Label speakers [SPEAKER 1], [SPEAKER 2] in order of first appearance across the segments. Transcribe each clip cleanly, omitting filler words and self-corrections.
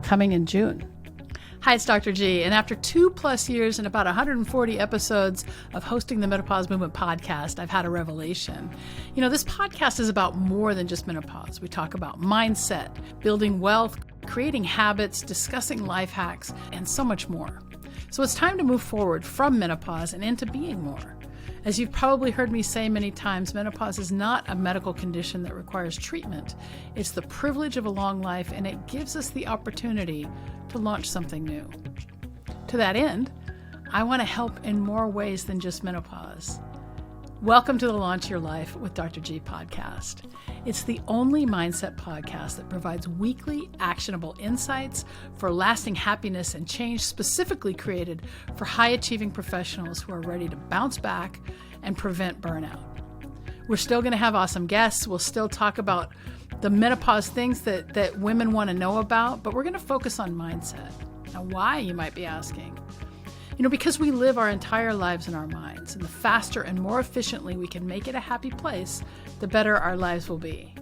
[SPEAKER 1] coming in June. Hi, it's Dr. G, and after 2+ years and about 140 episodes of hosting the Menopause Movement Podcast, I've had a revelation. This podcast is about more than just menopause. We talk about mindset, building wealth, creating habits, discussing life hacks, and so much more. So it's time to move forward from menopause and into being more. As you've probably heard me say many times, menopause is not a medical condition that requires treatment. It's the privilege of a long life, and it gives us the opportunity to launch something new. To that end, I want to help in more ways than just menopause. Welcome to the Launch Your Life with Dr. G podcast. It's the only mindset podcast that provides weekly actionable insights for lasting happiness and change, specifically created for high-achieving professionals who are ready to bounce back and prevent burnout. We're still going to have awesome guests. We'll still talk about the menopause things that women want to know about, but we're going to focus on mindset. Now, why, you might be asking? Because we live our entire lives in our minds, and the faster and more efficiently we can make it a happy place, the better our lives will be.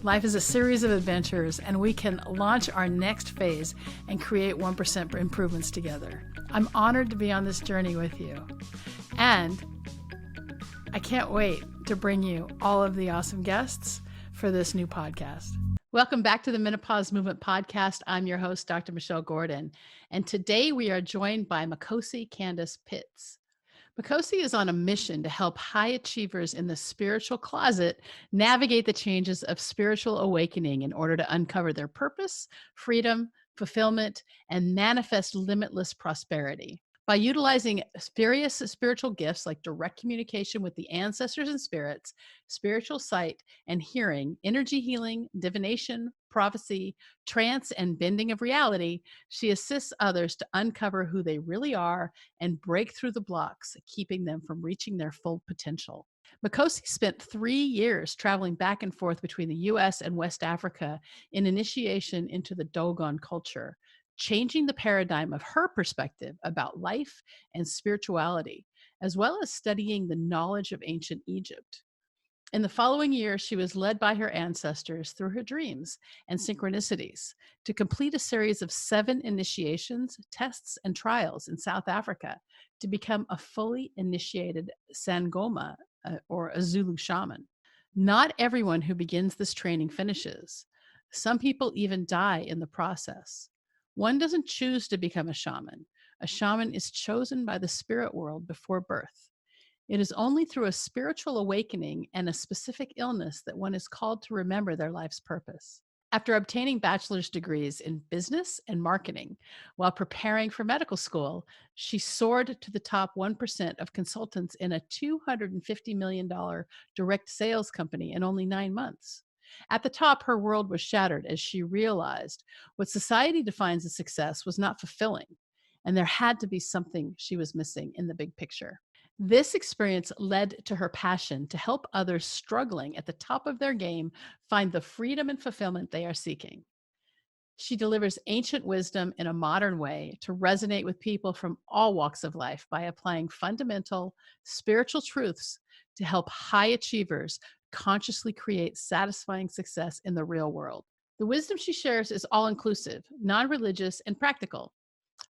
[SPEAKER 1] Life is a series of adventures, and we can launch our next phase and create 1% improvements together. I'm honored to be on this journey with you, and I can't wait to bring you all of the awesome guests for this new podcast. Welcome back to the Menopause Movement Podcast. I'm your host, Dr. Michelle Gordon, and today we are joined by Makhosi Candiss Pitts. Makhosi is on a mission to help high achievers in the spiritual closet navigate the changes of spiritual awakening in order to uncover their purpose, freedom, fulfillment, and manifest limitless prosperity. By utilizing various spiritual gifts like direct communication with the ancestors and spirits, spiritual sight and hearing, energy healing, divination, prophecy, trance, and bending of reality, she assists others to uncover who they really are and break through the blocks, keeping them from reaching their full potential. Makhosi spent 3 years traveling back and forth between the U.S. and West Africa in initiation into the Dogon culture, changing the paradigm of her perspective about life and spirituality, as well as studying the knowledge of ancient Egypt. In the following year, she was led by her ancestors through her dreams and synchronicities to complete a series of 7 initiations, tests, and trials in South Africa to become a fully initiated Sangoma, or a Zulu shaman. Not everyone who begins this training finishes. Some people even die in the process. One doesn't choose to become a shaman. A shaman is chosen by the spirit world before birth. It is only through a spiritual awakening and a specific illness that one is called to remember their life's purpose. After obtaining bachelor's degrees in business and marketing while preparing for medical school, she soared to the top 1% of consultants in a $250 million direct sales company in only 9 months. At the top, her world was shattered as she realized what society defines as success was not fulfilling, and there had to be something she was missing in the big picture. This experience led to her passion to help others struggling at the top of their game find the freedom and fulfillment they are seeking. She delivers ancient wisdom in a modern way to resonate with people from all walks of life by applying fundamental spiritual truths to help high achievers consciously create satisfying success in the real world. The wisdom she shares is all-inclusive, non-religious, and practical.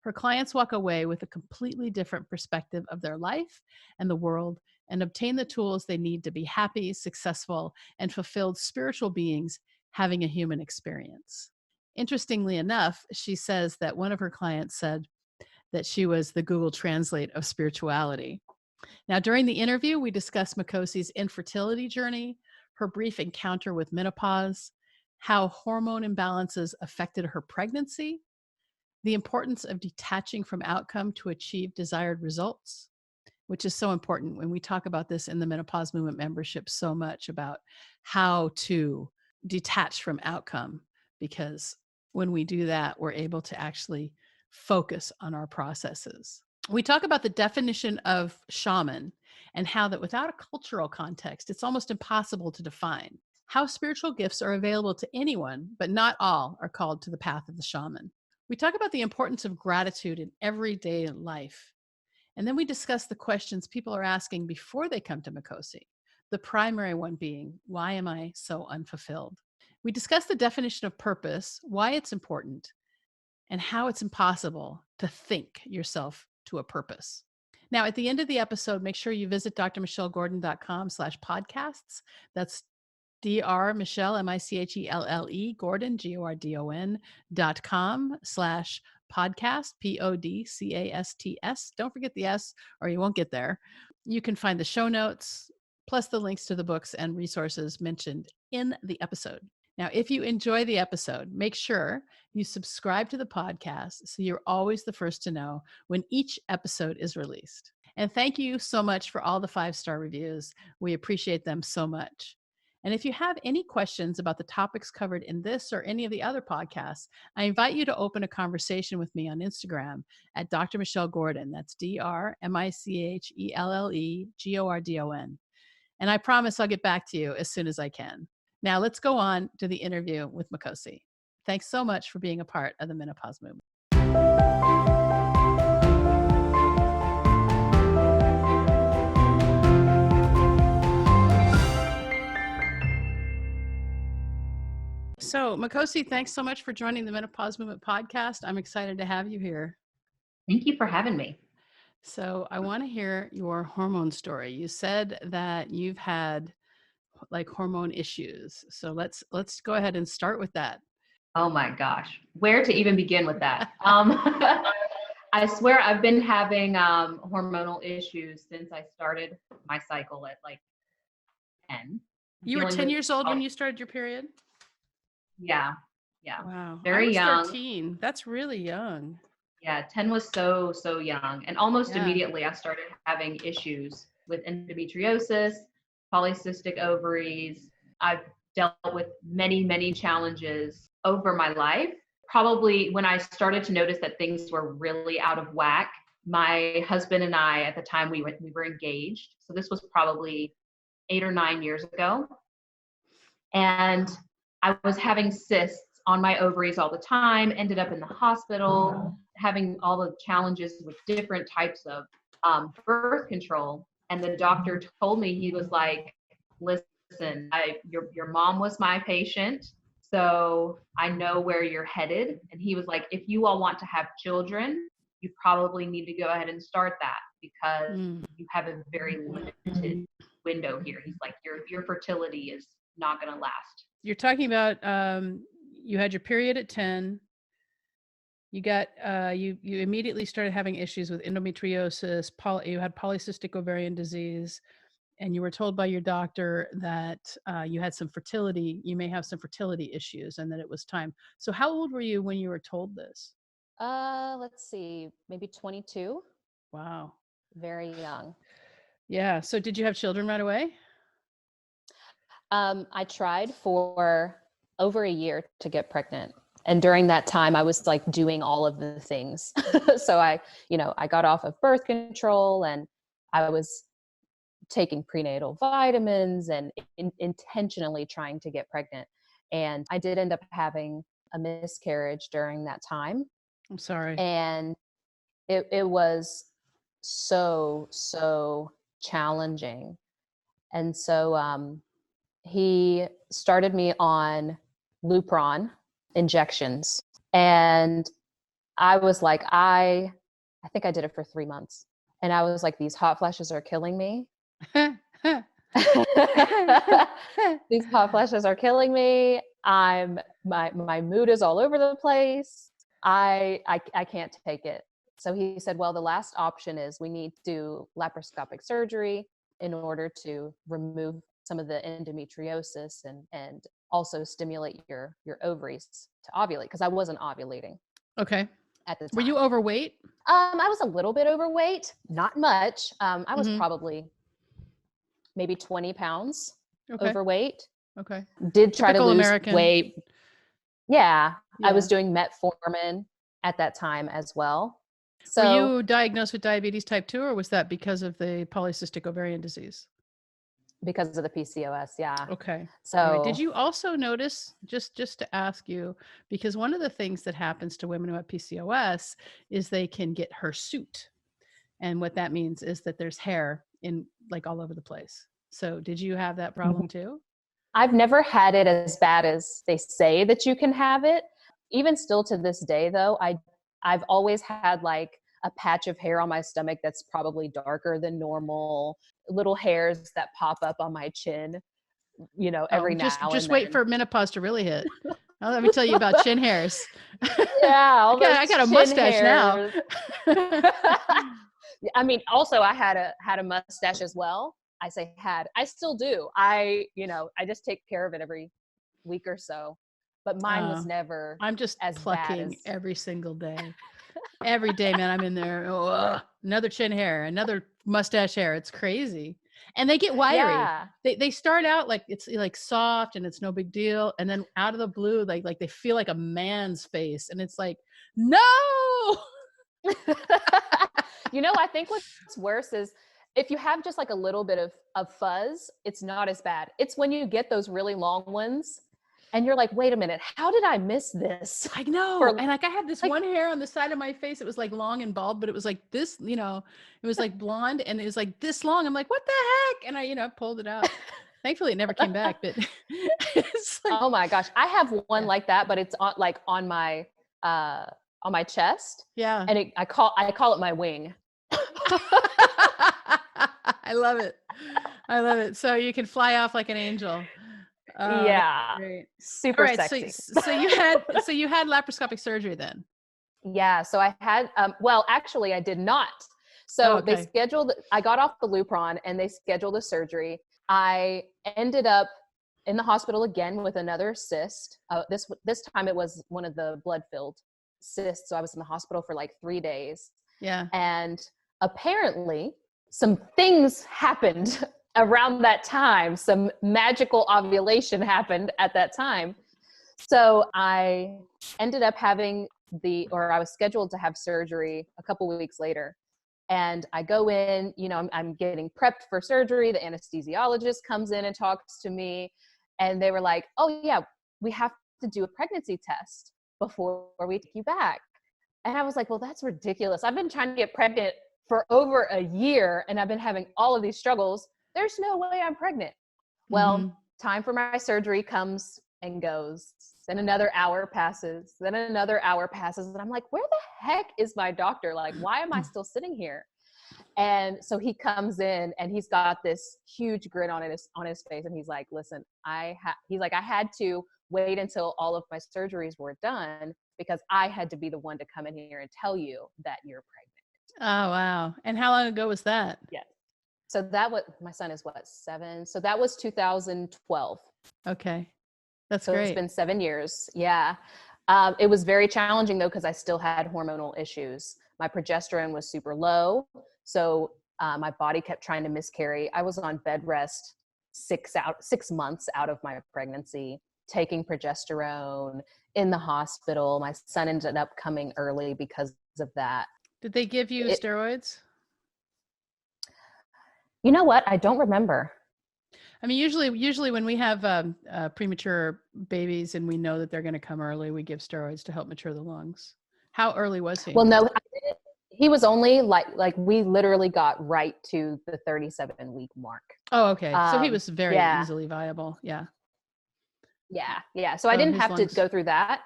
[SPEAKER 1] Her clients walk away with a completely different perspective of their life and the world and obtain the tools they need to be happy, successful, and fulfilled spiritual beings having a human experience. Interestingly enough, she says that one of her clients said that she was the Google Translate of spirituality. Now, during the interview, we discussed Makhosi's infertility journey, her brief encounter with menopause, how hormone imbalances affected her pregnancy, the importance of detaching from outcome to achieve desired results, which is so important when we talk about this in the Menopause Movement membership so much about how to detach from outcome, because when we do that, we're able to actually focus on our processes. We talk about the definition of shaman and how that without a cultural context, it's almost impossible to define. How spiritual gifts are available to anyone, but not all are called to the path of the shaman. We talk about the importance of gratitude in everyday life. And then we discuss the questions people are asking before they come to Makhosi. The primary one being, why am I so unfulfilled? We discuss the definition of purpose, why it's important, and how it's impossible to think yourself to a purpose. Now, at the end of the episode, make sure you visit drmichellgordon.com/podcasts. That's Dr. Michelle, Michelle, Gordon, Gordon.com/podcast, PODCASTS. Don't forget the S or you won't get there. You can find the show notes, plus the links to the books and resources mentioned in the episode. Now, if you enjoy the episode, make sure you subscribe to the podcast so you're always the first to know when each episode is released. And thank you so much for all the 5-star reviews. We appreciate them so much. And if you have any questions about the topics covered in this or any of the other podcasts, I invite you to open a conversation with me on Instagram at Dr. Michelle Gordon. That's DrMichellGordon. And I promise I'll get back to you as soon as I can. Now let's go on to the interview with Makhosi. Thanks so much for being a part of the Menopause Movement. So, Makhosi, thanks so much for joining the Menopause Movement Podcast. I'm excited to have you here.
[SPEAKER 2] Thank you for having me.
[SPEAKER 1] So, I want to hear your hormone story. You said that you've had like hormone issues. So let's go ahead and start with that.
[SPEAKER 2] Oh my gosh, where to even begin with that? I swear I've been having hormonal issues since I started my cycle at like 10.
[SPEAKER 1] You were 10 years old when you started your period?
[SPEAKER 2] Yeah.
[SPEAKER 1] Wow.
[SPEAKER 2] Very young.
[SPEAKER 1] 13. That's really young.
[SPEAKER 2] Yeah, 10 was so young. And almost immediately I started having issues with endometriosis, polycystic ovaries. I've dealt with many challenges over my life. Probably when I started to notice that things were really out of whack, my husband and I, at the time we were engaged. So this was probably 8 or 9 years ago. And I was having cysts on my ovaries all the time, ended up in the hospital, having all the challenges with different types of birth control. And the doctor told me, he was like, listen, your mom was my patient, so I know where you're headed. And he was like, if you all want to have children, you probably need to go ahead and start that because you have a very limited window here. He's like, your fertility is not going to last.
[SPEAKER 1] You're talking about you had your period at 10. You got you immediately started having issues with endometriosis. You had polycystic ovarian disease, and you were told by your doctor that you had some fertility. You may have some fertility issues, and that it was time. So, how old were you when you were told this?
[SPEAKER 3] Let's see, maybe 22.
[SPEAKER 1] Wow,
[SPEAKER 3] very young.
[SPEAKER 1] Yeah. So, did you have children right away?
[SPEAKER 3] I tried for over a year to get pregnant. And during that time, I was like doing all of the things. So I got off of birth control and I was taking prenatal vitamins and intentionally trying to get pregnant. And I did end up having a miscarriage during that time.
[SPEAKER 1] I'm sorry.
[SPEAKER 3] And it was so challenging. And so he started me on Lupron injections. And I was like, I think I did it for 3 months. And I was like, these hot flashes are killing me. These hot flashes are killing me. My mood is all over the place. I can't take it. So he said, well, the last option is we need to do laparoscopic surgery in order to remove some of the endometriosis and also stimulate your ovaries to ovulate, because I wasn't ovulating.
[SPEAKER 1] Okay.
[SPEAKER 3] At the time.
[SPEAKER 1] Were you overweight?
[SPEAKER 3] I was a little bit overweight, not much. I was probably maybe 20 pounds overweight.
[SPEAKER 1] Okay.
[SPEAKER 3] Did try
[SPEAKER 1] Typical
[SPEAKER 3] to lose
[SPEAKER 1] American
[SPEAKER 3] weight. Yeah, I was doing metformin at that time as well. So
[SPEAKER 1] were you diagnosed with diabetes type 2, or was that because of the polycystic ovarian disease?
[SPEAKER 3] Because of the PCOS, yeah.
[SPEAKER 1] Okay.
[SPEAKER 3] So
[SPEAKER 1] right. Did you also notice, just to ask you, because one of the things that happens to women who have PCOS is they can get hirsute. And what that means is that there's hair in like all over the place. So did you have that problem too?
[SPEAKER 3] I've never had it as bad as they say that you can have it. even still to this day though, I've always had like a patch of hair on my stomach that's probably darker than normal, little hairs that pop up on my chin, every now and
[SPEAKER 1] just
[SPEAKER 3] then.
[SPEAKER 1] wait for menopause to really hit. Now, let me tell you about chin hairs.
[SPEAKER 3] Yeah, all those
[SPEAKER 1] I got a
[SPEAKER 3] chin
[SPEAKER 1] mustache
[SPEAKER 3] hairs.
[SPEAKER 1] now.
[SPEAKER 3] I mean, also I had a mustache as well. I say had, I still do. I just take care of it every week or so, but mine was never
[SPEAKER 1] I'm just
[SPEAKER 3] as
[SPEAKER 1] plucking
[SPEAKER 3] bad as
[SPEAKER 1] every single day. Every day, man, I'm in there. Oh, another chin hair, another mustache hair. It's crazy. And they get wiry.
[SPEAKER 3] Yeah.
[SPEAKER 1] They start out like it's like soft and it's no big deal. And then out of the blue, like they feel like a man's face. And it's like, no.
[SPEAKER 3] I think what's worse is if you have just like a little bit of fuzz, it's not as bad. It's when you get those really long ones and you're like, wait a minute, how did I miss this?
[SPEAKER 1] I know. And like I had this one hair on the side of my face. It was like long and bald, but it was like this, it was like blonde and it was like this long. I'm like, what the heck? And I, pulled it out. Thankfully it never came back, but
[SPEAKER 3] it's like, oh my gosh. I have one like that, but it's on my chest.
[SPEAKER 1] Yeah.
[SPEAKER 3] And I call it my wing.
[SPEAKER 1] I love it. I love it. So you can fly off like an angel.
[SPEAKER 3] Yeah.
[SPEAKER 1] Great.
[SPEAKER 3] Super
[SPEAKER 1] All right,
[SPEAKER 3] sexy.
[SPEAKER 1] So you had laparoscopic surgery then?
[SPEAKER 3] Yeah. So I had, well, actually I did not. So
[SPEAKER 1] okay.
[SPEAKER 3] I got off the Lupron and they scheduled a surgery. I ended up in the hospital again with another cyst. This time it was one of the blood-filled cysts. So I was in the hospital for like 3 days.
[SPEAKER 1] Yeah.
[SPEAKER 3] And apparently some things happened around that time. Some magical ovulation happened at that time. So I ended up I was scheduled to have surgery a couple of weeks later. And I go in, I'm getting prepped for surgery. The anesthesiologist comes in and talks to me. And they were like, oh yeah, we have to do a pregnancy test before we take you back. And I was like, well, that's ridiculous. I've been trying to get pregnant for over a year and I've been having all of these struggles. There's no way I'm pregnant. Well, time for my surgery comes and goes. Then another hour passes. Then another hour passes. And I'm like, where the heck is my doctor? Like, why am I still sitting here? And so he comes in and he's got this huge grin on his face. And he's like, listen, I had to wait until all of my surgeries were done because I had to be the one to come in here and tell you that you're pregnant.
[SPEAKER 1] Oh, wow. And how long ago was that?
[SPEAKER 3] Yeah. So my son is 7. So that was 2012.
[SPEAKER 1] Okay. That's
[SPEAKER 3] so
[SPEAKER 1] great.
[SPEAKER 3] It's been 7 years. Yeah. It was very challenging though, because I still had hormonal issues. My progesterone was super low. So my body kept trying to miscarry. I was on bed rest 6 months out of my pregnancy, taking progesterone in the hospital. My son ended up coming early because of that.
[SPEAKER 1] Did they give you steroids?
[SPEAKER 3] You know what? I don't remember.
[SPEAKER 1] I mean, usually when we have premature babies and we know that they're going to come early, we give steroids to help mature the lungs. How early was he?
[SPEAKER 3] Well, no, he was only like we literally got right to the 37-week mark.
[SPEAKER 1] Oh, okay. So he was very easily viable. Yeah.
[SPEAKER 3] Yeah. Yeah. So I didn't have to go through that.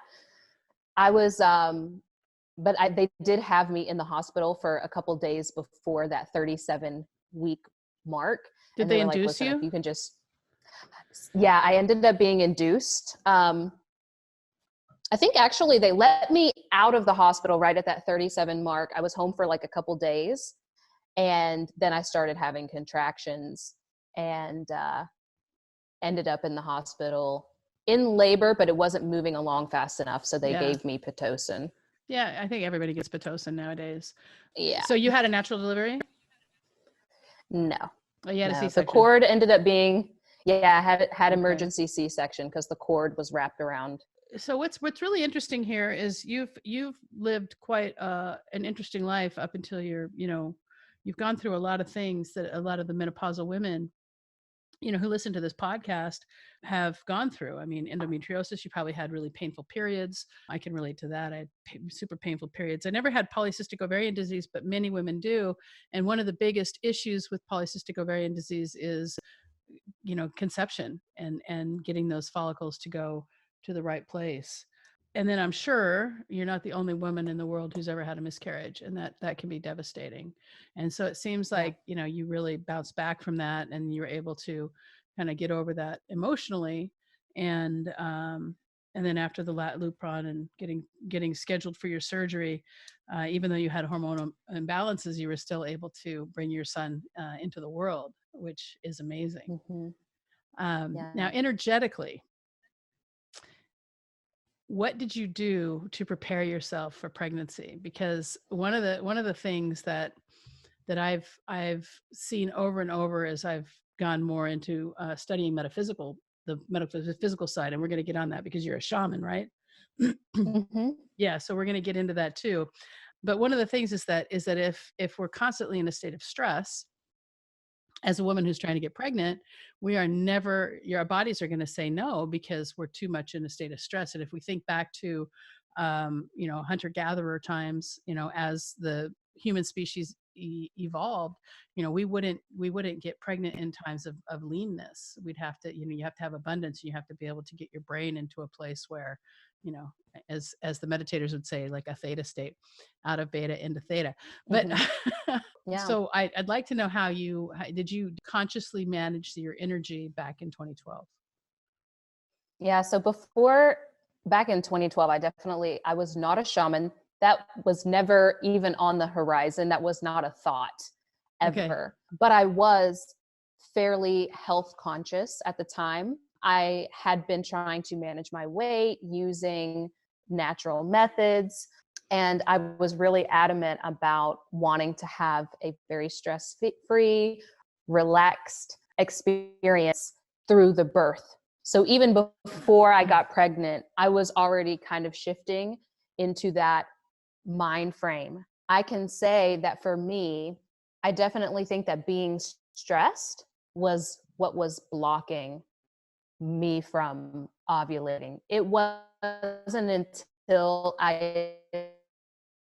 [SPEAKER 3] I was, but they did have me in the hospital for a couple of days before that 37-week mark.
[SPEAKER 1] Did they induce you?
[SPEAKER 3] You can just, I ended up being induced. I think actually they let me out of the hospital right at that 37 mark. I was home for like a couple days and then I started having contractions and ended up in the hospital in labor, but it wasn't moving along fast enough. So they gave me Pitocin.
[SPEAKER 1] Yeah. I think everybody gets Pitocin nowadays.
[SPEAKER 3] Yeah.
[SPEAKER 1] So you had a natural delivery?
[SPEAKER 3] No.
[SPEAKER 1] Oh, you had a C-section.
[SPEAKER 3] The cord ended up being, I had emergency C-section because the cord was wrapped around.
[SPEAKER 1] So what's really interesting here is you've lived quite an interesting life up until you've gone through a lot of things that a lot of the menopausal women, who listen to this podcast have gone through. I mean, endometriosis, you probably had really painful periods. I can relate to that. I had super painful periods. I never had polycystic ovarian disease, but many women do. And one of the biggest issues with polycystic ovarian disease is, conception and getting those follicles to go to the right place. and then I'm sure you're not the only woman in the world who's ever had a miscarriage, and that can be devastating. And so it seems like, you really bounced back from that, and you were able to kind of get over that emotionally. And then after the Lupron and getting scheduled for your surgery, even though you had hormonal imbalances, you were still able to bring your son into the world, which is amazing. Now, energetically, what did you do to prepare yourself for pregnancy? Because one of the things that I've seen over and over as I've gone more into studying the metaphysical side, and we're going to get on that because you're a shaman, right? Yeah, so we're going to get into that too. But one of the things is that if we're constantly in a state of stress, as a woman who's trying to get pregnant, our bodies are going to say no because we're too much in a state of stress. And if we think back to, hunter-gatherer times, as the human species evolved, we wouldn't get pregnant in times of leanness. We'd have to, you have to have abundance. You have to be able to get your brain into a place where, as the meditators would say, like a theta state, out of beta into theta. But so I'd like to know how did you consciously manage your energy back in 2012?
[SPEAKER 3] Yeah. So back in 2012, I was not a shaman. That was never even on the horizon. That was not a thought ever. Okay. But I was fairly health conscious at the time. I had been trying to manage my weight using natural methods. And I was really adamant about wanting to have a very stress-free, relaxed experience through the birth. So even before I got pregnant, I was already kind of shifting into that mind frame. I can say that for me, I definitely think that being stressed was what was blocking me from ovulating. It wasn't until I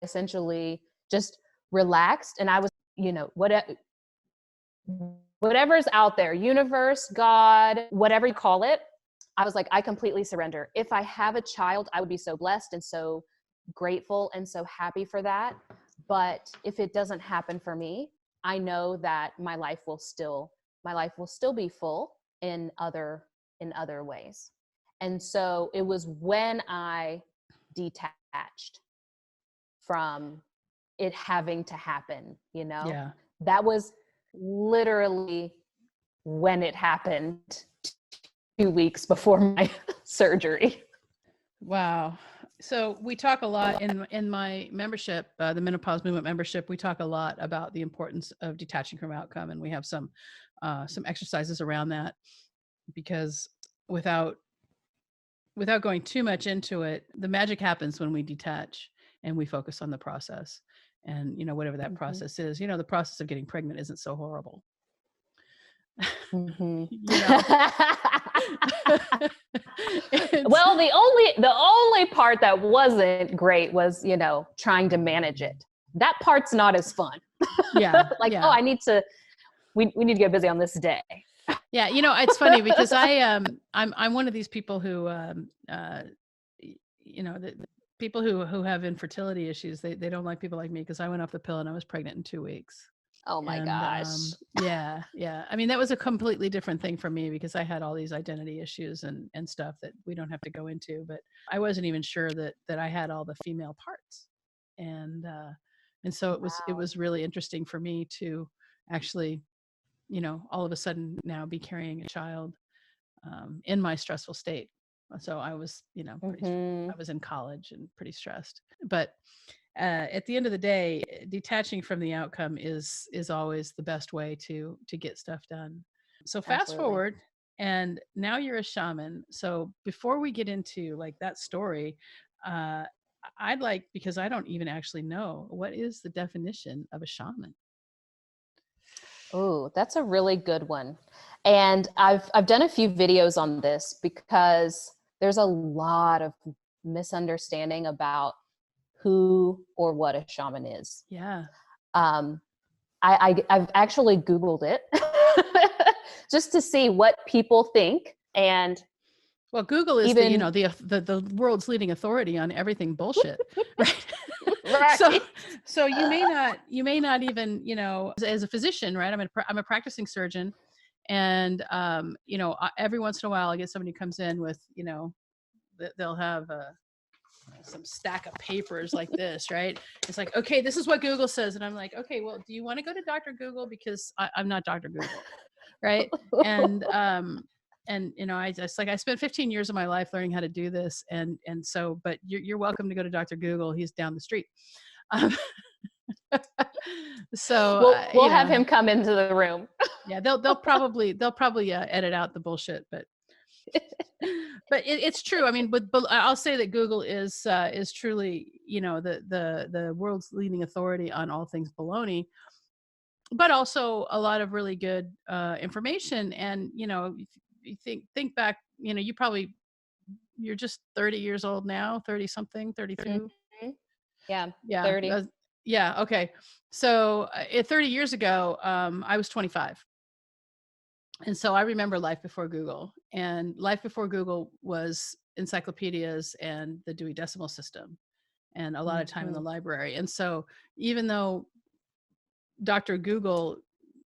[SPEAKER 3] essentially just relaxed and I was, whatever's out there, universe, God, whatever you call it, I was like, I completely surrender. If I have a child, I would be so blessed and so grateful and so happy for that. But if it doesn't happen for me, I know that my life will still be full in other ways. And so it was when I detached from it having to happen,
[SPEAKER 1] Yeah.
[SPEAKER 3] That was literally when it happened 2 weeks before my surgery.
[SPEAKER 1] Wow. So we talk a lot in my membership, the Menopause Movement membership, we talk a lot about the importance of detaching from outcome. And we have some exercises around that, because without going too much into it, the magic happens when we detach and we focus on the process. And, whatever that process is, the process of getting pregnant isn't so horrible.
[SPEAKER 3] Mm-hmm. Well, the only part that wasn't great was, trying to manage it. That part's not as fun.
[SPEAKER 1] Yeah.
[SPEAKER 3] Oh, we need to get busy on this day.
[SPEAKER 1] Yeah. It's funny because I'm one of these people who, the people who have infertility issues, they don't like people like me because I went off the pill and I was pregnant in 2 weeks.
[SPEAKER 3] Oh my gosh.
[SPEAKER 1] Yeah. I mean, that was a completely different thing for me because I had all these identity issues and stuff that we don't have to go into, but I wasn't even sure that I had all the female parts. And so it was really interesting for me to actually, all of a sudden now be carrying a child in my stressful state. So I was, I was in college and pretty stressed, but at the end of the day, detaching from the outcome is always the best way to get stuff done. So fast forward, and now you're a shaman. So before we get into like that story, I'd like, because I don't even actually know, what is the definition of a shaman?
[SPEAKER 3] Oh, that's a really good one. And I've done a few videos on this because there's a lot of misunderstanding about who or what a shaman is.
[SPEAKER 1] Yeah.
[SPEAKER 3] I've actually Googled it just to see what people think. And
[SPEAKER 1] Well, Google is
[SPEAKER 3] Even,
[SPEAKER 1] the world's leading authority on everything bullshit, right?
[SPEAKER 3] right.
[SPEAKER 1] So you may not even, as a physician, right? I'm a practicing surgeon, and every once in a while I get somebody who comes in with, they'll have some stack of papers like this, right? It's like, okay, this is what Google says, and I'm like, okay, well, do you want to go to Dr. Google, because I'm not Dr. Google, right? And I just, like, I spent 15 years of my life learning how to do this, and so, but you're welcome to go to Dr. Google. He's down the street. So
[SPEAKER 3] we'll have him come into the room.
[SPEAKER 1] Yeah, they'll probably edit out the bullshit, but it's true. I mean, but I'll say that Google is truly, the world's leading authority on all things baloney, but also a lot of really good information. And you think back, you're just 30 years old now, 30 something, 32.
[SPEAKER 3] Mm-hmm. Yeah, 30.
[SPEAKER 1] Yeah. Okay. So 30 years ago, I was 25. And so I remember life before Google, and life before Google was encyclopedias and the Dewey Decimal System and a lot of time in the library. And so even though Dr. Google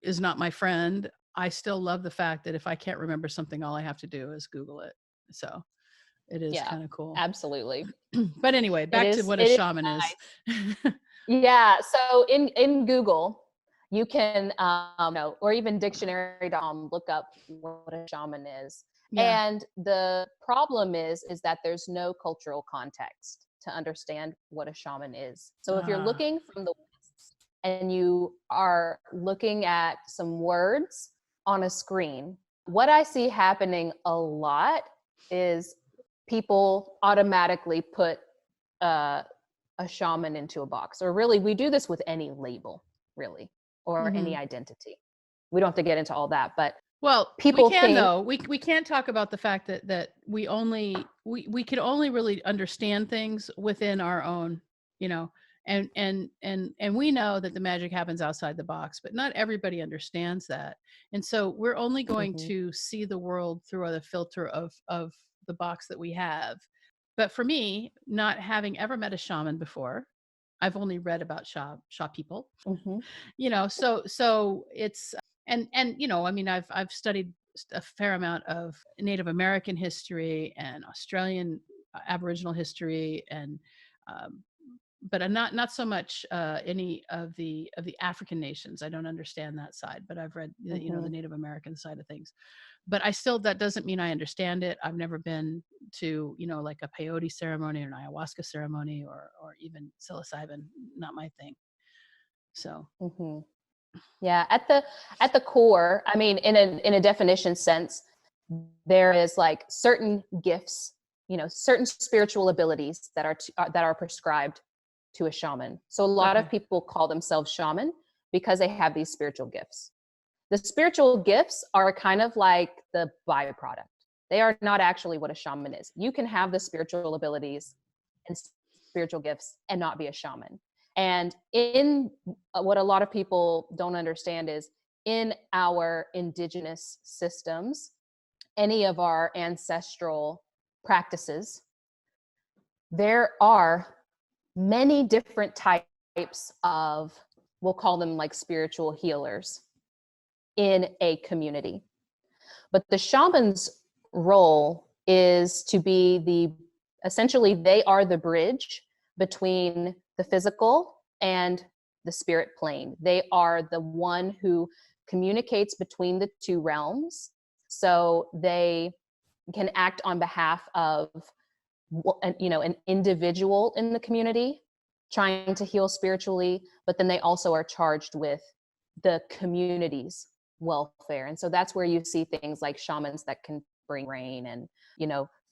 [SPEAKER 1] is not my friend, I still love the fact that if I can't remember something, all I have to do is Google it. So it is kind of cool.
[SPEAKER 3] Absolutely.
[SPEAKER 1] But anyway, back to what a shaman is.
[SPEAKER 3] Yeah. So in Google, you can, or even dictionary.com, look up what a shaman is. Yeah. And the problem is that there's no cultural context to understand what a shaman is. So if you're looking from the West and you are looking at some words on a screen, what I see happening a lot is people automatically put a shaman into a box. Or really, we do this with any label, really, or any identity. We don't have to get into all that, but people
[SPEAKER 1] we can't talk about the fact that we can only really understand things within our own, and we know that the magic happens outside the box, but not everybody understands that. And so we're only going to see the world through the filter of the box that we have. But for me, not having ever met a shaman before, I've only read about Sha people, so it's, and I mean, I've studied a fair amount of Native American history and Australian Aboriginal history, and but not so much any of the African nations. I don't understand that side, but I've read the Native American side of things. But that doesn't mean I understand it. I've never been to, like a peyote ceremony or an ayahuasca ceremony or even psilocybin, not my thing. So.
[SPEAKER 3] Yeah. At the core, I mean, in a definition sense, there is like certain gifts, certain spiritual abilities that are prescribed to a shaman. So a lot of people call themselves shaman because they have these spiritual gifts. The spiritual gifts are kind of like the byproduct. They are not actually what a shaman is. You can have the spiritual abilities and spiritual gifts and not be a shaman. And in what a lot of people don't understand is, in our indigenous systems, any of our ancestral practices, there are many different types of, we'll call them like spiritual healers in a community. But the shaman's role is to be essentially they are the bridge between the physical and the spirit plane. They are the one who communicates between the two realms. So they can act on behalf of, an individual in the community trying to heal spiritually, but then they also are charged with the community's welfare. And so that's where you see things like shamans that can bring rain and,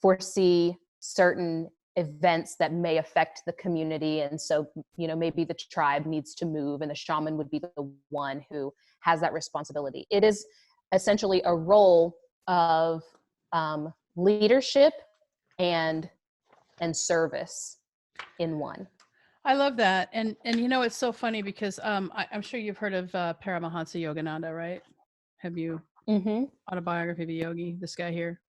[SPEAKER 3] foresee certain events that may affect the community. And so, maybe the tribe needs to move and the shaman would be the one who has that responsibility. It is essentially a role of leadership and service in one.
[SPEAKER 1] I love that. And it's so funny because I'm sure you've heard of Paramahansa Yogananda, right? Have you? Autobiography of a Yogi, this guy here.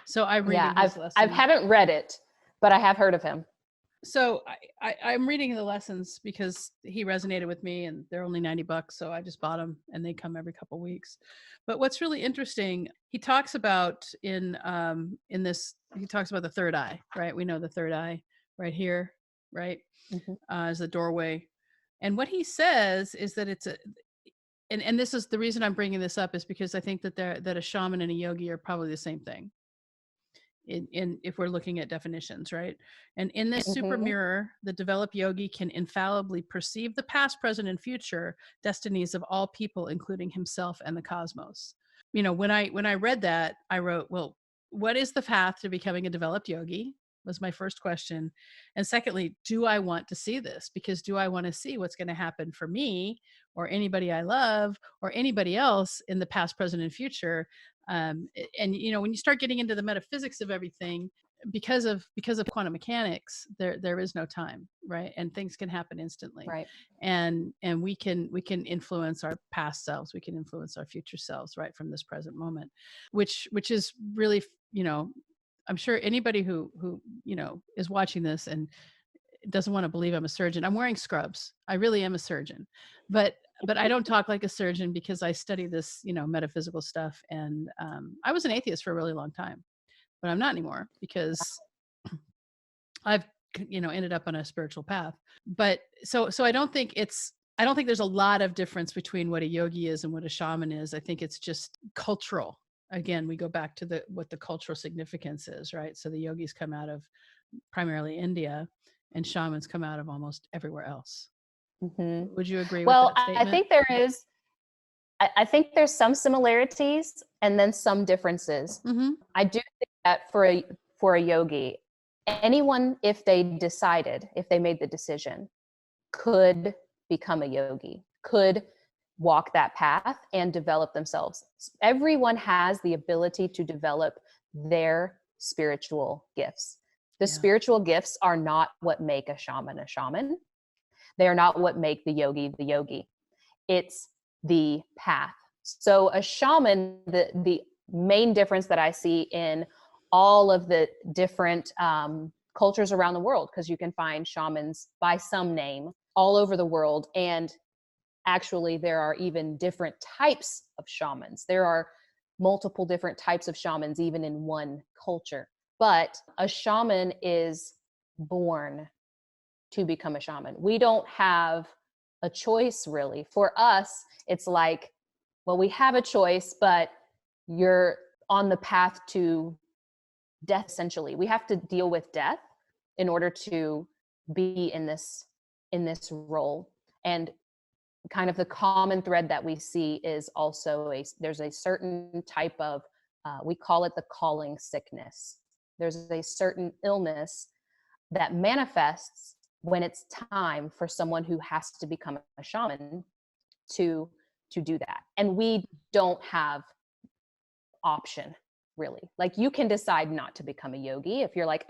[SPEAKER 1] So I'm reading
[SPEAKER 3] Yeah,
[SPEAKER 1] his
[SPEAKER 3] I
[SPEAKER 1] lessons.
[SPEAKER 3] haven't read it, but I have heard of him.
[SPEAKER 1] So I'm reading the lessons because he resonated with me, and they're only $90. So I just bought them, and they come every couple weeks. But what's really interesting, he talks about in this, he talks about the third eye, right? We know the third eye right here, right? As the doorway. And what he says is that it's and this is the reason I'm bringing this up, is because I think that a shaman and a yogi are probably the same thing. In if we're looking at definitions, right? And in this super mirror, the developed yogi can infallibly perceive the past, present, and future destinies of all people, including himself and the cosmos. You know, when I read that, I wrote, well, what is the path to becoming a developed yogi? Was my first question. And secondly, do I want to see this? Because do I want to see what's going to happen for me or anybody I love or anybody else in the past, present, and future? And you know, when you start getting into the metaphysics of everything, because of quantum mechanics, there is no time, right? And things can happen instantly,
[SPEAKER 3] right?
[SPEAKER 1] And we can influence our past selves, we can influence our future selves right from this present moment, which is really, you know, I'm sure anybody who you know is watching this and doesn't want to believe I'm a surgeon. I'm wearing scrubs. I really am a surgeon, but I don't talk like a surgeon because I study this, you know, metaphysical stuff. And I was an atheist for a really long time, but I'm not anymore because I've, you know, ended up on a spiritual path. But so I don't think there's a lot of difference between what a yogi is and what a shaman is. I think it's just cultural. Again, we go back to what the cultural significance is, right? So the yogis come out of primarily India, and shamans come out of almost everywhere else. Would you agree with that statement?
[SPEAKER 3] I think there is. I think there's some similarities and then some differences. I do think that for a yogi, anyone, if they made the decision, could become a yogi, could walk that path and develop themselves. Everyone has the ability to develop their spiritual gifts. The spiritual gifts are not what make a shaman a shaman. They are not what make the yogi the yogi. It's the path. So a shaman, the main difference that I see in all of the different cultures around the world, because you can find shamans by some name all over the world. And actually, there are even different types of shamans. There are multiple different types of shamans, even in one culture. But a shaman is born to become a shaman. We don't have a choice, really. For us, it's like, well, we have a choice, but you're on the path to death, essentially. We have to deal with death in order to be in this role. And kind of the common thread that we see is also there's a certain type of we call it the calling sickness. There's a certain illness that manifests when it's time for someone who has to become a shaman to do that. And we don't have option, really. Like, you can decide not to become a yogi if you're like,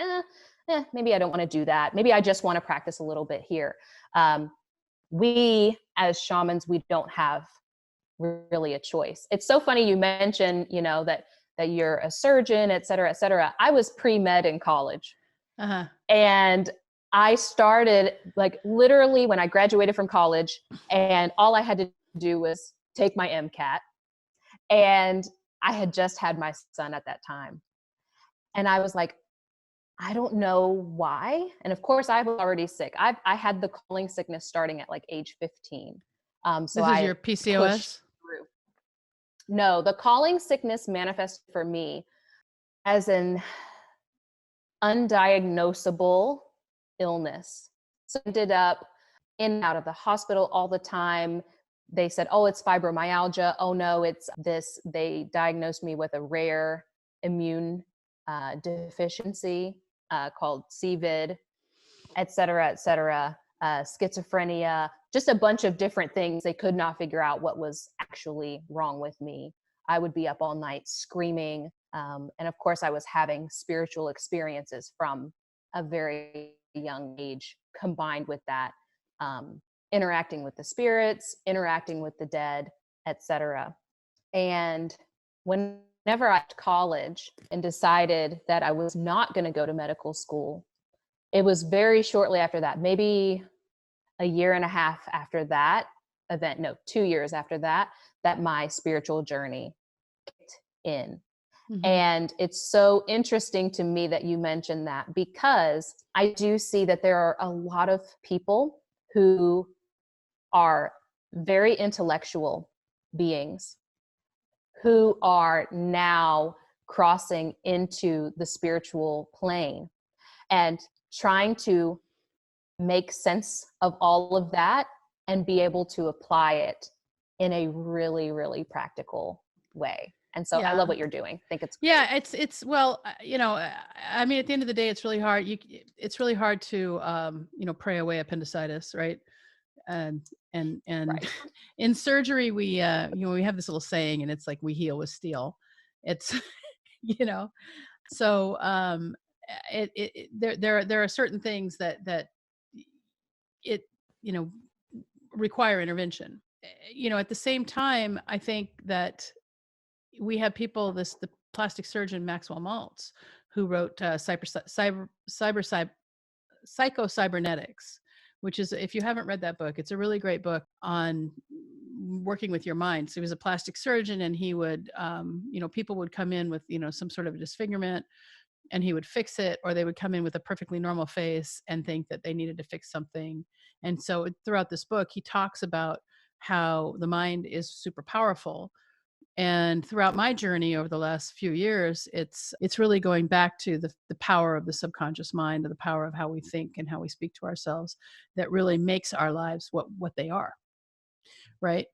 [SPEAKER 3] maybe I don't want to do that. Maybe I just want to practice a little bit here. We as shamans, we don't have really a choice. It's so funny you mentioned, you know, that you're a surgeon, et cetera, et cetera. I was pre-med in college. And I started, like, literally when I graduated from college, and all I had to do was take my MCAT. And I had just had my son at that time. And I was like, I don't know why. And of course, I was already sick. I had the calling sickness starting at like age 15. So
[SPEAKER 1] this is your PCOS?
[SPEAKER 3] No, the calling sickness manifested for me as an undiagnosable illness. So I ended up in and out of the hospital all the time. They said, oh, it's fibromyalgia. Oh no, it's this. They diagnosed me with a rare immune deficiency called CVID, et cetera, schizophrenia, just a bunch of different things. They could not figure out what was actually wrong with me. I would be up all night screaming. And of course, I was having spiritual experiences from a very young age, combined with that, interacting with the spirits, interacting with the dead, et cetera. And when whenever I left college and decided that I was not going to go to medical school, it was very shortly after that, maybe a year and a half after that event, no, 2 years after that, that my spiritual journey kicked in.
[SPEAKER 1] Mm-hmm.
[SPEAKER 3] And it's so interesting to me that you mentioned that, because I do see that there are a lot of people who are very intellectual beings who are now crossing into the spiritual plane and trying to make sense of all of that and be able to apply it in a really, really practical way. And so I love what you're doing. I think it's great.
[SPEAKER 1] Yeah, it's well, I mean, at the end of the day, it's really hard. It's really hard to, pray away appendicitis, right? And
[SPEAKER 3] Right.
[SPEAKER 1] in surgery, we we have this little saying, and it's like, we heal with steel. It's, so there are certain things that it, require intervention. At the same time, I think that we have people, the plastic surgeon Maxwell Maltz, who wrote Psycho-Cybernetics, which is, if you haven't read that book, it's a really great book on working with your mind. So he was a plastic surgeon, and he would, people would come in with, some sort of a disfigurement, and he would fix it, or they would come in with a perfectly normal face and think that they needed to fix something. And so throughout this book, he talks about how the mind is super powerful. And throughout my journey over the last few years, it's really going back to the power of the subconscious mind, and the power of how we think and how we speak to ourselves, that really makes our lives what they are, right?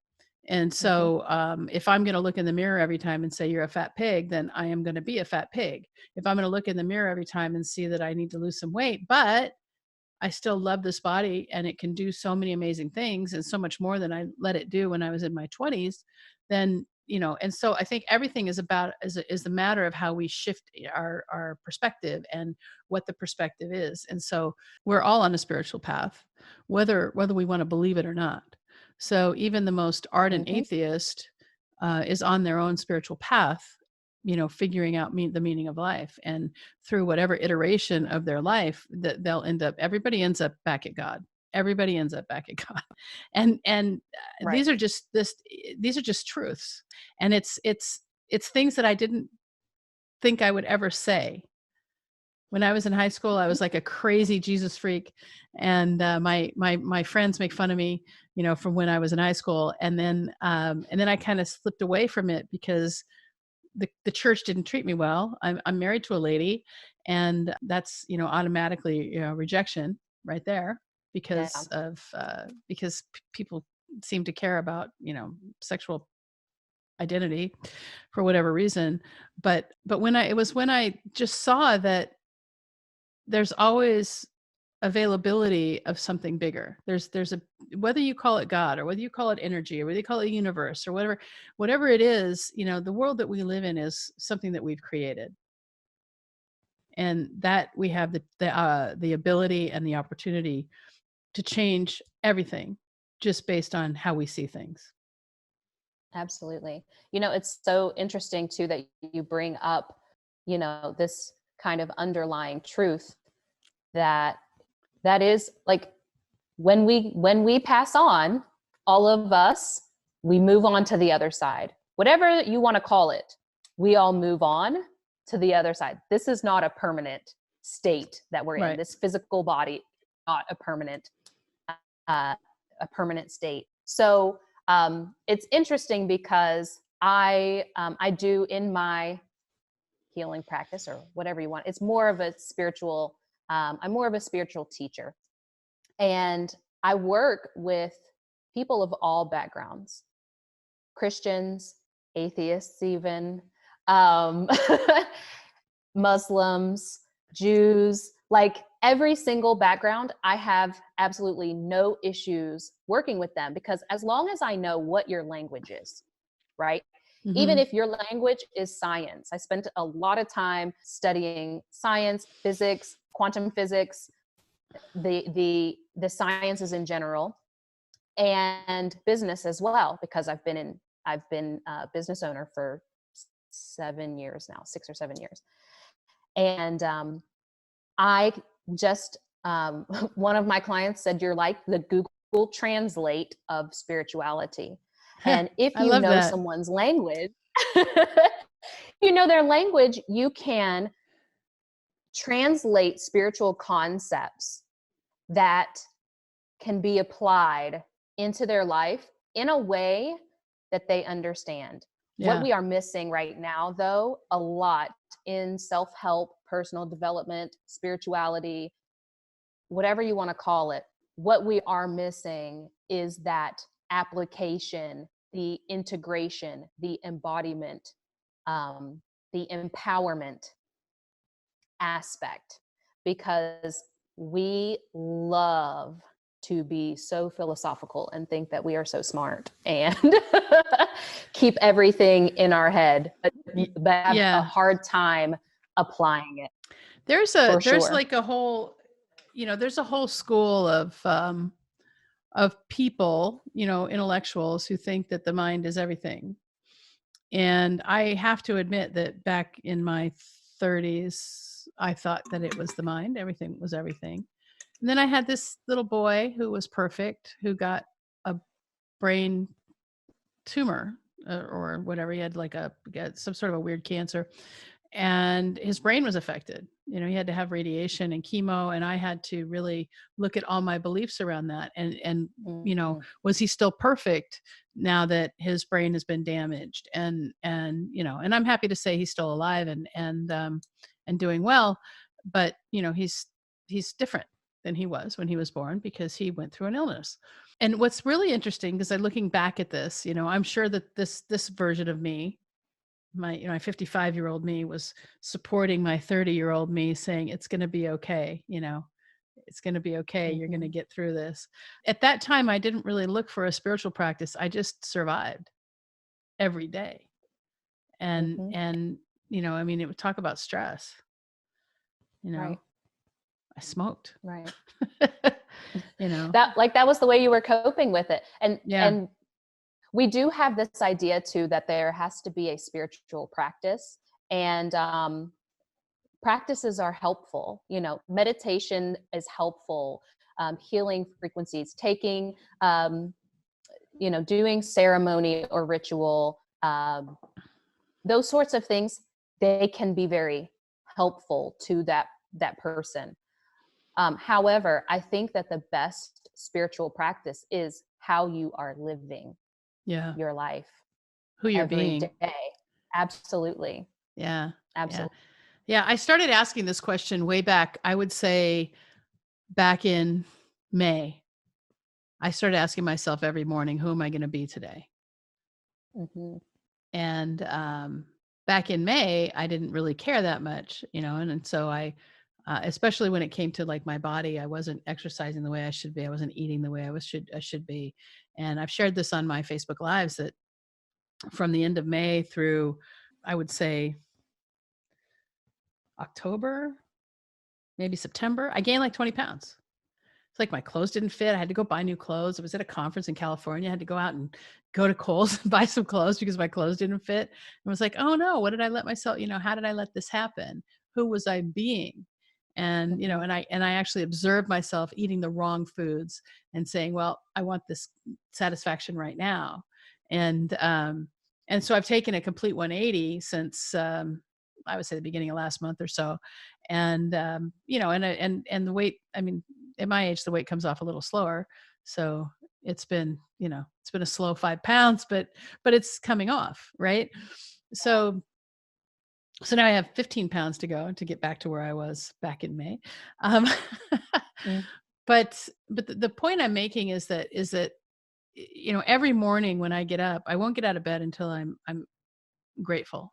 [SPEAKER 1] And so if I'm going to look in the mirror every time and say, you're a fat pig, then I am going to be a fat pig. If I'm going to look in the mirror every time and see that I need to lose some weight, but I still love this body and it can do so many amazing things and so much more than I let it do when I was in my 20s, then, and so I think everything is the matter of how we shift our perspective and what the perspective is. And so we're all on a spiritual path, whether we want to believe it or not. So even the most ardent atheist is on their own spiritual path, figuring out the meaning of life. And through whatever iteration of their life, that everybody ends up back at God. Everybody ends up back at God. And
[SPEAKER 3] Right.
[SPEAKER 1] these are just truths. And it's things that I didn't think I would ever say. When I was in high school, I was like a crazy Jesus freak, and my friends make fun of me, from when I was in high school, and then I kind of slipped away from it because the church didn't treat me well. I'm married to a lady, and that's automatically rejection right there, because people seem to care about sexual identity for whatever reason. But when I just saw that there's always availability of something bigger. There's whether you call it God, or whether you call it energy, or whether you call it universe, or whatever it is, the world that we live in is something that we've created, and that we have the ability and the opportunity to change everything just based on how we see things.
[SPEAKER 3] Absolutely. It's so interesting too that you bring up, this kind of underlying truth that is like, when we pass on, all of us, we move on to the other side. Whatever you want to call it, we all move on to the other side. This is not a permanent state that we're in. This physical body, not a permanent state. So it's interesting because I do, in my healing practice, or whatever you want, it's more of a spiritual, I'm more of a spiritual teacher. And I work with people of all backgrounds, Christians, atheists, even Muslims, Jews, like every single background. I have absolutely no issues working with them, because as long as I know what your language is, right? Mm-hmm. Even if your language is science, I spent a lot of time studying science, physics, quantum physics, the sciences in general, and business as well, because I've been a business owner for 7 years now, 6 or 7 years. And I just, one of my clients said, you're like the Google Translate of spirituality. And if
[SPEAKER 1] I
[SPEAKER 3] you
[SPEAKER 1] love
[SPEAKER 3] know
[SPEAKER 1] that.
[SPEAKER 3] someone's language, their language, you can translate spiritual concepts that can be applied into their life in a way that they understand.
[SPEAKER 1] Yeah.
[SPEAKER 3] What we are missing right now, though, a lot in self-help, personal development, spirituality, whatever you want to call it, what we are missing is that application, the integration, the embodiment, the empowerment aspect, because we love to be so philosophical and think that we are so smart and keep everything in our head, but have a hard time applying it.
[SPEAKER 1] There's like a whole, there's a whole school of people, intellectuals who think that the mind is everything. And I have to admit that back in my 30s, I thought that it was the mind. Everything was everything. And then I had this little boy who was perfect, who got a brain tumor or whatever. He had some sort of a weird cancer, and his brain was affected. He had to have radiation and chemo, and I had to really look at all my beliefs around that. And was he still perfect now that his brain has been damaged? And I'm happy to say he's still alive and doing well, but he's different than he was when he was born because he went through an illness. And what's really interesting, because I'm looking back at this, I'm sure that this version of me, my 55-year-old me, was supporting my 30-year-old me, saying it's going to be okay. It's going to be okay. You're going to get through this. At that time, I didn't really look for a spiritual practice. I just survived every day. And it would talk about stress.
[SPEAKER 3] Right.
[SPEAKER 1] I smoked.
[SPEAKER 3] Right.
[SPEAKER 1] That
[SPEAKER 3] was the way you were coping with it. And we do have this idea too, that there has to be a spiritual practice, and practices are helpful. Meditation is helpful. Healing frequencies, taking, doing ceremony or ritual, those sorts of things, they can be very helpful to that person. However, I think that the best spiritual practice is how you are living your life,
[SPEAKER 1] who you're
[SPEAKER 3] every
[SPEAKER 1] being.
[SPEAKER 3] day. Absolutely.
[SPEAKER 1] Yeah.
[SPEAKER 3] Absolutely.
[SPEAKER 1] Yeah. I started asking this question way back. I would say back in May. I started asking myself every morning, who am I going to be today?
[SPEAKER 3] Mm-hmm.
[SPEAKER 1] And back in May, I didn't really care that much, and so I, especially when it came to like my body, I wasn't exercising the way I should be. I wasn't eating the way I should be. And I've shared this on my Facebook Lives that from the end of May through, I would say, October, maybe September, I gained like 20 pounds. It's like my clothes didn't fit. I had to go buy new clothes. I was at a conference in California. I had to go out and go to Kohl's and buy some clothes because my clothes didn't fit. And I was like, oh no, what did I let myself, how did I let this happen? Who was I being? And, and I actually observed myself eating the wrong foods and saying, well, I want this satisfaction right now. And so I've taken a complete 180 since, I would say the beginning of last month or so. And, and the weight, at my age, the weight comes off a little slower. So it's been a slow 5 pounds, but it's coming off. Right. So now I have 15 pounds to go to get back to where I was back in May. But the point I'm making is that, every morning when I get up, I won't get out of bed until I'm grateful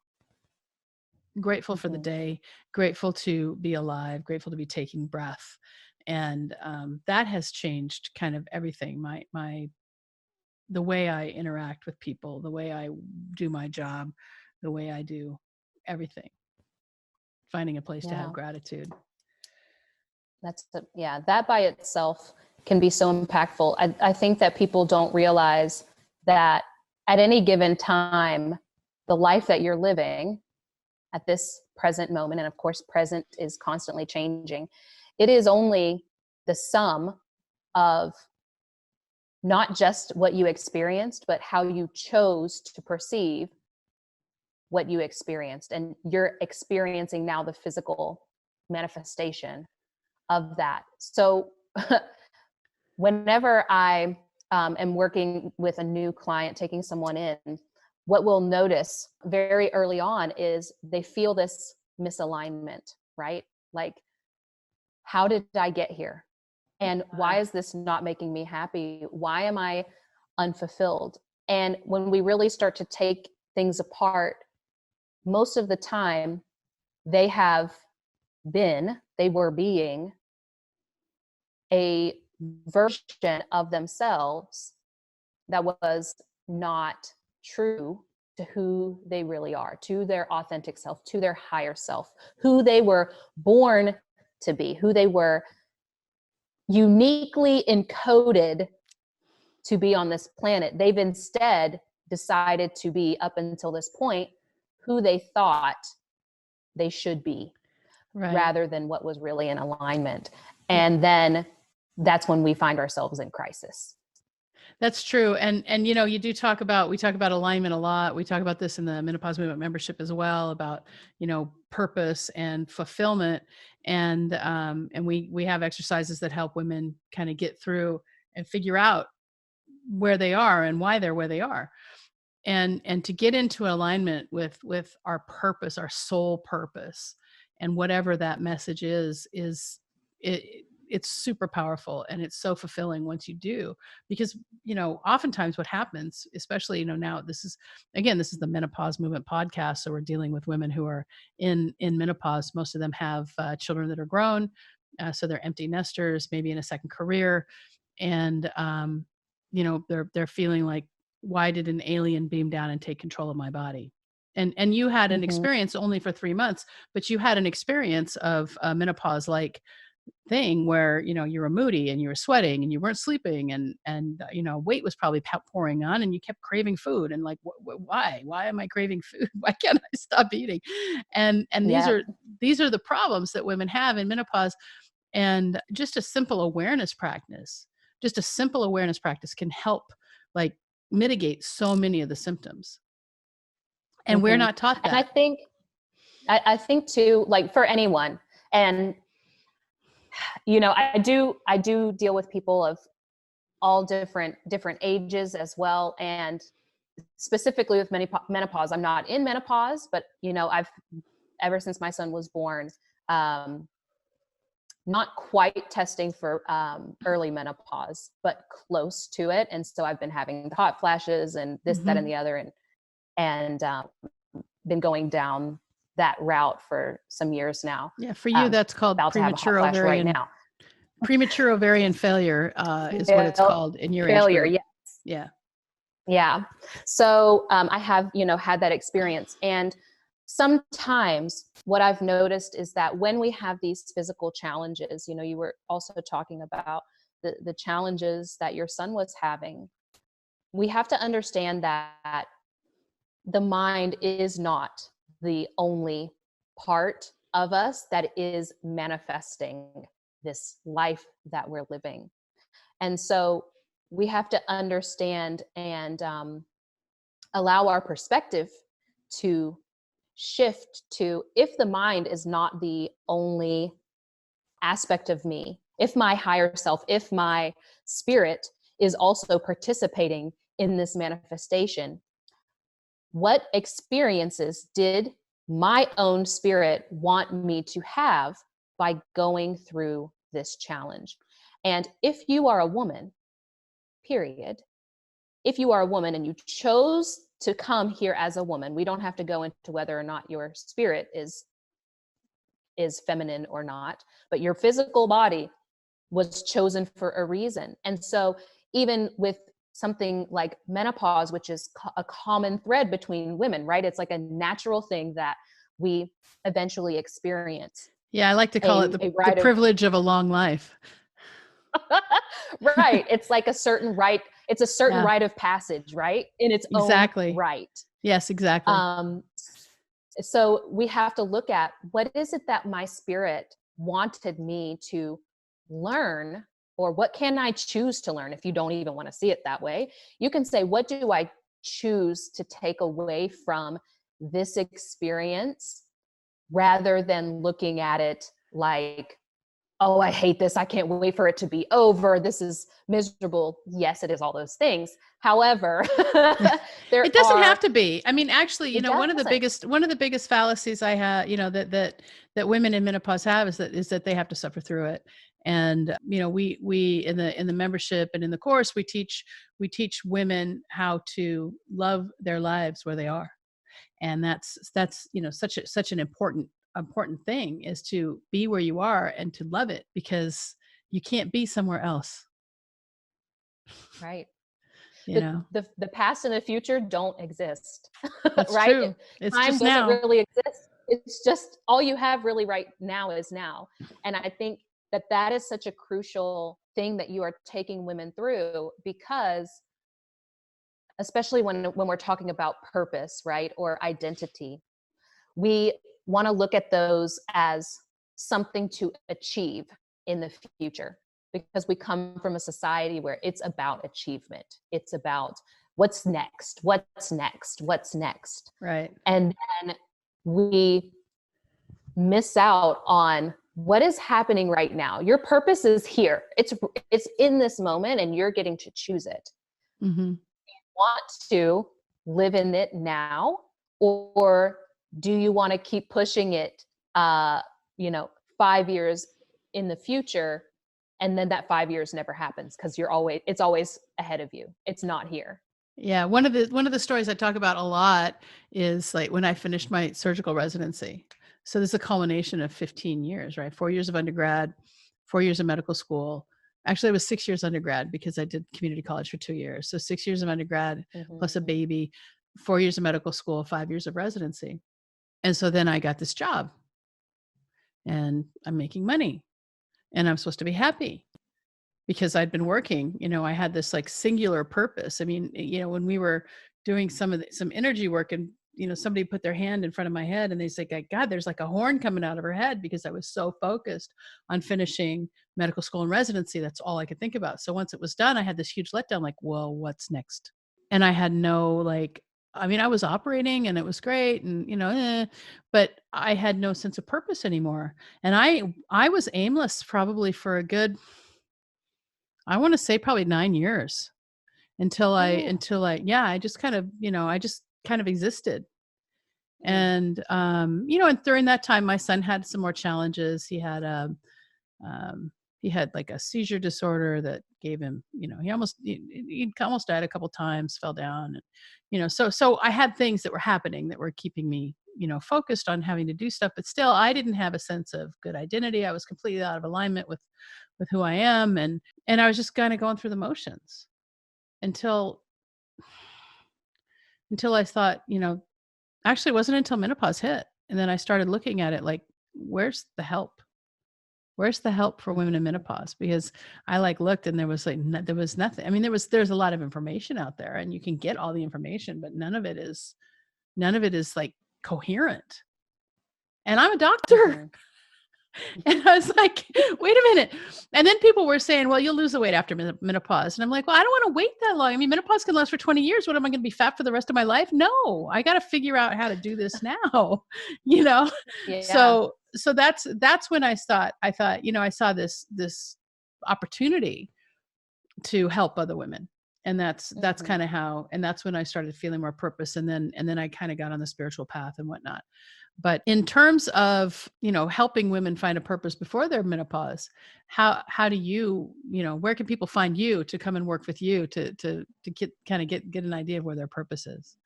[SPEAKER 1] for the day, grateful to be alive, grateful to be taking breath. And that has changed kind of everything. The way I interact with people, the way I do my job, the way I do everything. Finding a place to have gratitude.
[SPEAKER 3] That by itself can be so impactful. I think that people don't realize that at any given time, the life that you're living at this present moment, and of course, present is constantly changing, it is only the sum of not just what you experienced, but how you chose to perceive what you experienced. And you're experiencing now the physical manifestation of that. So whenever I am working with a new client, taking someone in, what we'll notice very early on is they feel this misalignment, right? Like, how did I get here? And why is this not making me happy? Why am I unfulfilled? And when we really start to take things apart, most of the time they were being a version of themselves that was not true to who they really are, to their authentic self, to their higher self, who they were born to be, who they were uniquely encoded to be on this planet. They've instead decided to be, up until this point, who they thought they should be,
[SPEAKER 1] Right.
[SPEAKER 3] rather than what was really in alignment. And then that's when we find ourselves in crisis.
[SPEAKER 1] That's true. And you know, we talk about alignment a lot. We talk about this in the Menopause Movement membership as well, about, you know, purpose and fulfillment. And we have exercises that help women kind of get through and figure out where they are and why they're where they are. And to get into alignment with our purpose, our soul purpose, and whatever that message is it's super powerful, and it's so fulfilling once you do. Because, you know, oftentimes what happens, especially, you know, now this is the Menopause Movement Podcast, so we're dealing with women who are in menopause. Most of them have children that are grown, so they're empty nesters, maybe in a second career, and you know, they're feeling like, why did an alien beam down and take control of my body? And you had an experience only for 3 months, but you had an experience of a menopause like thing where, you know, you were moody and you were sweating and you weren't sleeping, and you know, weight was probably pouring on, and you kept craving food, and like, why am I craving food? Why can't I stop eating? And these are the problems that women have in menopause. And just a simple awareness practice can help, like, mitigate so many of the symptoms. And we're not taught that.
[SPEAKER 3] And I think too, like, for anyone, and you know, I do deal with people of all different ages as well. And specifically with menopause, I'm not in menopause, but, you know, I've, ever since my son was born, not quite testing for early menopause, but close to it. And so I've been having the hot flashes and this, that, and the other, and been going down that route for some years now.
[SPEAKER 1] Yeah, for you, that's called premature ovarian.
[SPEAKER 3] Right now.
[SPEAKER 1] Premature ovarian failure is what it's called in your
[SPEAKER 3] failure.
[SPEAKER 1] age group.
[SPEAKER 3] Yes. Yeah. So I have, you know, had that experience. And sometimes what I've noticed is that when we have these physical challenges, you know, you were also talking about the challenges that your son was having. We have to understand that the mind is not the only part of us that is manifesting this life that we're living. And so we have to understand and allow our perspective to shift to, if the mind is not the only aspect of me, if my higher self, if my spirit is also participating in this manifestation, what experiences did my own spirit want me to have by going through this challenge? And if you are a woman, period, if you are a woman and you chose to come here as a woman, we don't have to go into whether or not your spirit is feminine or not, but your physical body was chosen for a reason. And so even with something like menopause, which is a common thread between women, right? It's like a natural thing that we eventually experience.
[SPEAKER 1] Yeah, I like to call it the privilege of a long life.
[SPEAKER 3] Right. It's like a certain rite. It's a certain rite of passage, right? In its
[SPEAKER 1] Exactly.
[SPEAKER 3] own right.
[SPEAKER 1] Yes, exactly.
[SPEAKER 3] So we have to look at, what is it that my spirit wanted me to learn, or what can I choose to learn? If you don't even want to see it that way, you can say, what do I choose to take away from this experience, rather than looking at it like, oh, I hate this, I can't wait for it to be over, this is miserable. Yes, it is all those things. However,
[SPEAKER 1] it doesn't have to be. I mean, actually, one of the
[SPEAKER 3] doesn't.
[SPEAKER 1] biggest fallacies I have, that women in menopause have is that they have to suffer through it. And we in the membership and in the course, we teach women how to love their lives where they are. And that's such an important thing, is to be where you are and to love it, because you can't be somewhere else.
[SPEAKER 3] Right.
[SPEAKER 1] The
[SPEAKER 3] past and the future don't exist.
[SPEAKER 1] That's
[SPEAKER 3] right?
[SPEAKER 1] true. It's
[SPEAKER 3] Time
[SPEAKER 1] just
[SPEAKER 3] doesn't
[SPEAKER 1] now.
[SPEAKER 3] really exist. It's just, all you have really right now is now. And I think that is such a crucial thing that you are taking women through, because especially when we're talking about purpose, right? Or identity, we want to look at those as something to achieve in the future, because we come from a society where it's about achievement. It's about what's next.
[SPEAKER 1] Right.
[SPEAKER 3] And then we miss out on what is happening right now. Your purpose is here. It's in this moment, and you're getting to choose it.
[SPEAKER 1] Mm-hmm.
[SPEAKER 3] Want to live in it now, or do you want to keep pushing it 5 years in the future, and then that 5 years never happens because it's always ahead of you. It's not here.
[SPEAKER 1] Yeah, one of the stories I talk about a lot is like when I finished my surgical residency. So this is a culmination of 15 years, right? 4 years of undergrad, 4 years of medical school. Actually, it was 6 years undergrad, because I did community college for 2 years. So 6 years of undergrad, plus a baby, 4 years of medical school, 5 years of residency. And so then I got this job, and I'm making money, and I'm supposed to be happy because I'd been working. I had this like singular purpose. I mean, when we were doing some energy work, and somebody put their hand in front of my head and they say, God, there's like a horn coming out of her head, because I was so focused on finishing medical school and residency. That's all I could think about. So once it was done, I had this huge letdown, like, well, what's next? And I had no, I was operating and it was great, and, but I had no sense of purpose anymore. And I was aimless probably for a good, I want to say probably 9 years until I just kind of, I just kind of existed. And, and during that time, my son had some more challenges. He had like a seizure disorder that gave him, he almost died a couple times, fell down. And, so I had things that were happening that were keeping me, focused on having to do stuff, but still I didn't have a sense of good identity. I was completely out of alignment with who I am. And I was just kind of going through the motions until I thought, actually it wasn't until menopause hit. And then I started looking at it like, where's the help? Where's the help for women in menopause? Because I looked, and there was there was nothing. I mean, there's a lot of information out there, and you can get all the information, but none of it is like coherent. And I'm a doctor. And I was like, wait a minute. And then people were saying, well, you'll lose the weight after menopause. And I'm like, well, I don't want to wait that long. I mean, menopause can last for 20 years. What, am I going to be fat for the rest of my life? No, I got to figure out how to do this now, Yeah. So that's when I thought, I saw this opportunity to help other women. And that's kind of how, and that's when I started feeling more purpose. And then I kind of got on the spiritual path and whatnot. But in terms of, helping women find a purpose before their menopause, how do you, where can people find you to come and work with you to get an idea of where their purpose is?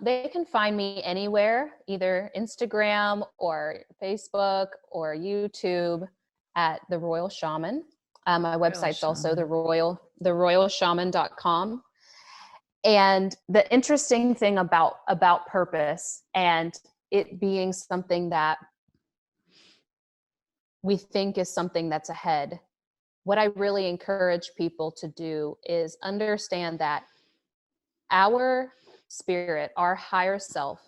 [SPEAKER 3] They can find me anywhere, either Instagram or Facebook or YouTube at The Royal Shaman. My website's also theroyalshaman.com. And the interesting thing about purpose, and it being something that we think is something that's ahead, what I really encourage people to do is understand that our spirit, our higher self,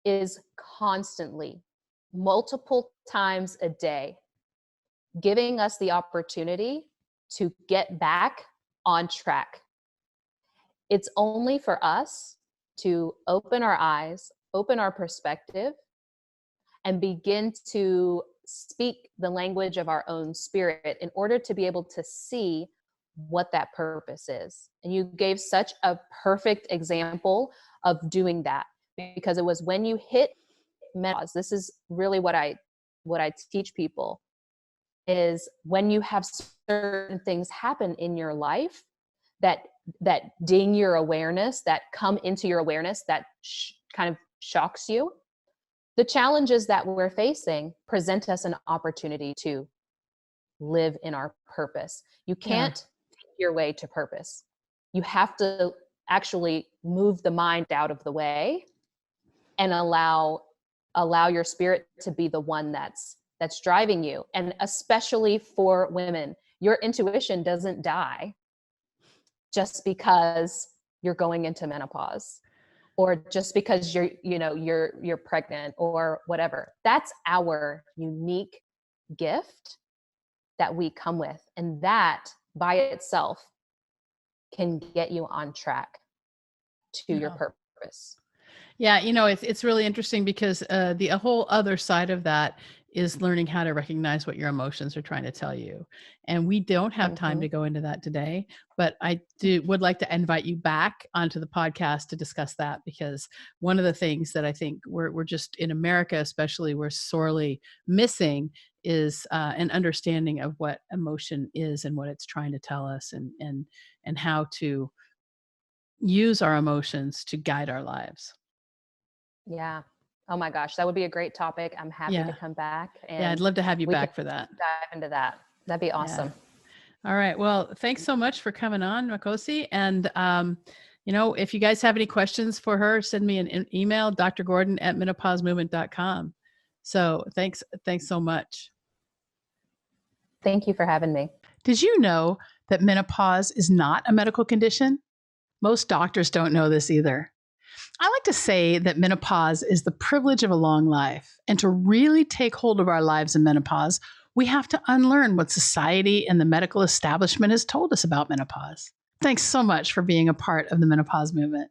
[SPEAKER 3] is constantly, multiple times a day, giving us the opportunity to get back on track. It's only for us to open our eyes, open our perspective, and begin to speak the language of our own spirit in order to be able to see what that purpose is. And you gave such a perfect example of doing that, because it was when you hit menopause. This is really what I teach people, is when you have certain things happen in your life that ding your awareness, that come into your awareness, that kind of shocks you. The challenges that we're facing present us an opportunity to live in our purpose. You can't take your way to purpose. You have to actually move the mind out of the way and allow your spirit to be the one that's driving you. And especially for women, your intuition doesn't die just because you're going into menopause, or just because you're pregnant or whatever. That's our unique gift that we come with. And that by itself can get you on track to your purpose.
[SPEAKER 1] Yeah, it's really interesting because the whole other side of that is learning how to recognize what your emotions are trying to tell you. And we don't have time to go into that today, but I would like to invite you back onto the podcast to discuss that, because one of the things that I think we're just in America, especially, we're sorely missing is an understanding of what emotion is and what it's trying to tell us, and how to use our emotions to guide our lives.
[SPEAKER 3] Yeah. Oh my gosh, that would be a great topic. I'm happy to come back. And
[SPEAKER 1] I'd love to have you back for that.
[SPEAKER 3] Dive into that. That'd be awesome.
[SPEAKER 1] Yeah. All right. Well, thanks so much for coming on, Makhosi. And, if you guys have any questions for her, send me an email, drgordon@menopausemovement.com. So thanks so much.
[SPEAKER 3] Thank you for having me.
[SPEAKER 1] Did you know that menopause is not a medical condition? Most doctors don't know this either. I like to say that menopause is the privilege of a long life. And to really take hold of our lives in menopause, we have to unlearn what society and the medical establishment has told us about menopause. Thanks so much for being a part of the menopause movement.